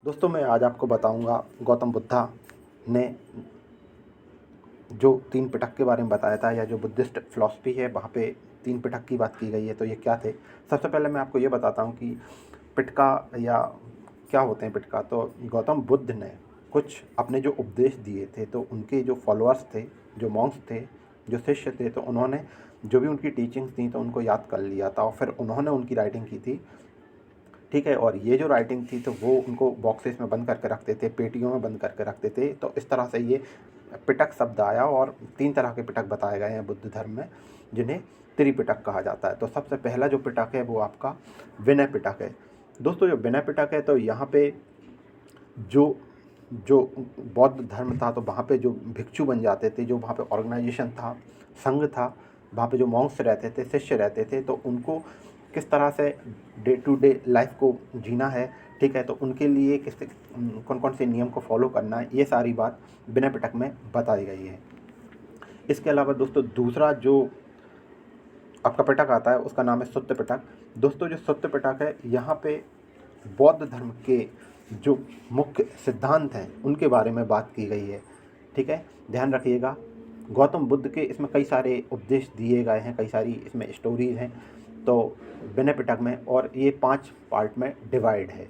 दोस्तों मैं आज आपको बताऊंगा गौतम बुद्धा ने जो 3 पिटक के बारे में बताया था, या जो बुद्धिस्ट फ़िलॉसफ़ी है वहाँ पे 3 पिटक की बात की गई है। तो ये क्या थे? सबसे पहले मैं आपको ये बताता हूँ कि पिटका या क्या होते हैं पिटका। तो गौतम बुद्ध ने कुछ अपने जो उपदेश दिए थे, तो उनके जो फॉलोअर्स थे, जो मॉन्क्स थे, जो शिष्य थे, तो उन्होंने जो भी उनकी टीचिंग्स थी तो उनको याद कर लिया था और फिर उन्होंने उनकी राइटिंग की थी। ठीक है। और ये जो राइटिंग थी तो वो उनको बॉक्सेस में बंद करके रखते थे, पेटियों में बंद करके रखते थे। तो इस तरह से ये पिटक शब्द आया और 3 तरह के पिटक बताए गए हैं बुद्ध धर्म में, जिन्हें त्रिपिटक कहा जाता है। तो सबसे पहला जो पिटक है वो आपका विनय पिटक है। दोस्तों जो विनय पिटक है, तो यहाँ पे जो जो बौद्ध धर्म था, तो वहाँ पे जो भिक्षु बन जाते थे, जो वहाँ पे ऑर्गेनाइजेशन था, संघ था, वहाँ पे जो मॉन्क्स रहते थे, शिष्य रहते थे, तो उनको किस तरह से डे टू डे लाइफ को जीना है, ठीक है, तो उनके लिए किस कौन कौन से नियम को फॉलो करना है, ये सारी बात विनय पिटक में बताई गई है। इसके अलावा दोस्तों दूसरा जो आपका पिटक आता है उसका नाम है सुत्त पिटक। दोस्तों जो सुत्त पिटक है, यहाँ पे बौद्ध धर्म के जो मुख्य सिद्धांत हैं उनके बारे में बात की गई है। ठीक है, ध्यान रखिएगा। गौतम बुद्ध के इसमें कई सारे उपदेश दिए गए हैं, कई सारी इसमें स्टोरीज हैं, तो विनय पिटक में, और ये 5 पार्ट में डिवाइड है।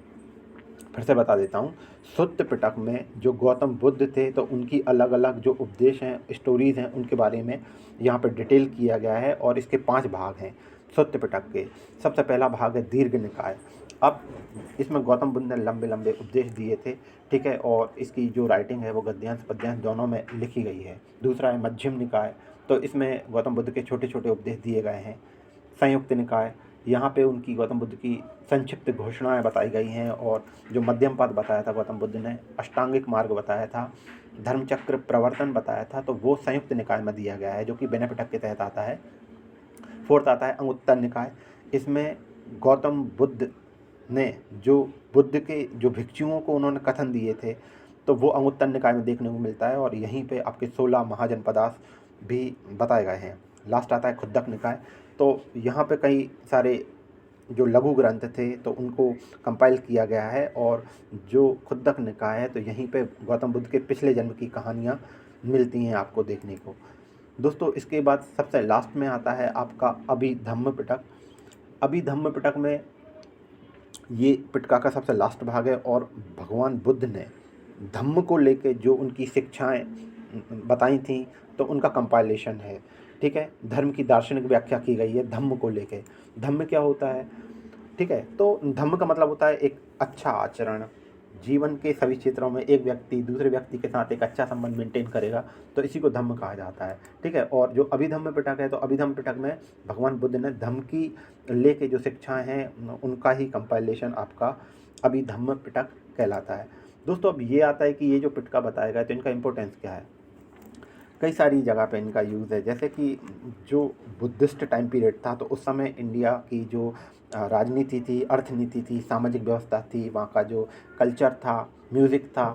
फिर से बता देता हूँ, सुत्त पिटक में जो गौतम बुद्ध थे तो उनकी अलग अलग जो उपदेश हैं, स्टोरीज़ हैं, उनके बारे में यहाँ पर डिटेल किया गया है और इसके 5 भाग हैं सुत्त पिटक के। सबसे पहला भाग है दीर्घ निकाय। अब इसमें गौतम बुद्ध ने लंबे लंबे उपदेश दिए थे, ठीक है, और इसकी जो राइटिंग है वो गद्यांश पद्यांश दोनों में लिखी गई है। दूसरा है मध्यम निकाय, तो इसमें गौतम बुद्ध के छोटे छोटे उपदेश दिए गए हैं। संयुक्त निकाय, यहाँ पे उनकी गौतम बुद्ध की संक्षिप्त घोषणाएं बताई गई हैं, और जो मध्यम पद बताया था गौतम बुद्ध ने, अष्टांगिक मार्ग बताया था, धर्मचक्र प्रवर्तन बताया था, तो वो संयुक्त निकाय में दिया गया है, जो कि विनय पिटक के तहत आता है। फोर्थ आता है अंगुत्तर निकाय। इसमें गौतम बुद्ध ने जो बुद्ध के जो भिक्षुओं को उन्होंने कथन दिए थे, तो वो अंगुत्तर निकाय में देखने को मिलता है, और यहीं पे आपके 16 महाजनपदास भी बताए गए हैं। लास्ट आता है खुद्दक निकाय। तो यहाँ पे कई सारे जो लघु ग्रंथ थे तो उनको कंपाइल किया गया है, और जो खुद्दक निकाय है तो यहीं पे गौतम बुद्ध के पिछले जन्म की कहानियाँ मिलती हैं आपको देखने को। दोस्तों इसके बाद सबसे लास्ट में आता है आपका अभिधम्म पिटक। अभिधम्म पिटक में ये पिटका का सबसे लास्ट भाग है, और भगवान बुद्ध ने धम्म को लेके जो उनकी शिक्षाएं बताई थी तो उनका कंपाइलेशन है। ठीक है, धर्म की दार्शनिक व्याख्या की गई है धम्म को लेके। धम्म क्या होता है? ठीक है, तो धम्म का मतलब होता है एक अच्छा आचरण। जीवन के सभी क्षेत्रों में एक व्यक्ति दूसरे व्यक्ति के साथ एक अच्छा संबंध मेंटेन करेगा, तो इसी को धम्म कहा जाता है। ठीक है, और जो अभिधम्म पिटक है, तो अभिधम्म पिटक में भगवान बुद्ध ने धम्म की लेके जो शिक्षाएं हैं उनका ही कंपाइलेशन आपका अभिधम्म पिटक कहलाता है। दोस्तों अब ये आता है कि ये जो पिटका बताया गया तो इनका इम्पोर्टेंस क्या है। कई सारी जगह पे इनका यूज़ है, जैसे कि जो बुद्धिस्ट टाइम पीरियड था तो उस समय इंडिया की जो राजनीति थी, अर्थनीति थी, सामाजिक व्यवस्था थी, वहाँ का जो कल्चर था, म्यूज़िक था,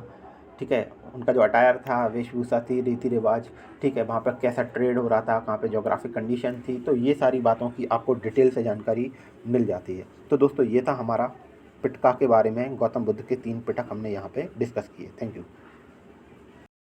ठीक है, उनका जो अटायर था, वेशभूषा थी, रीति रिवाज, ठीक है, वहाँ पर कैसा ट्रेड हो रहा था, कहाँ पे जोग्राफिक कंडीशन थी, तो ये सारी बातों की आपको डिटेल से जानकारी मिल जाती है। तो दोस्तों ये था हमारा पिटका के बारे में। गौतम बुद्ध के 3 पिटक हमने यहाँ पे डिस्कस किए। Thank you.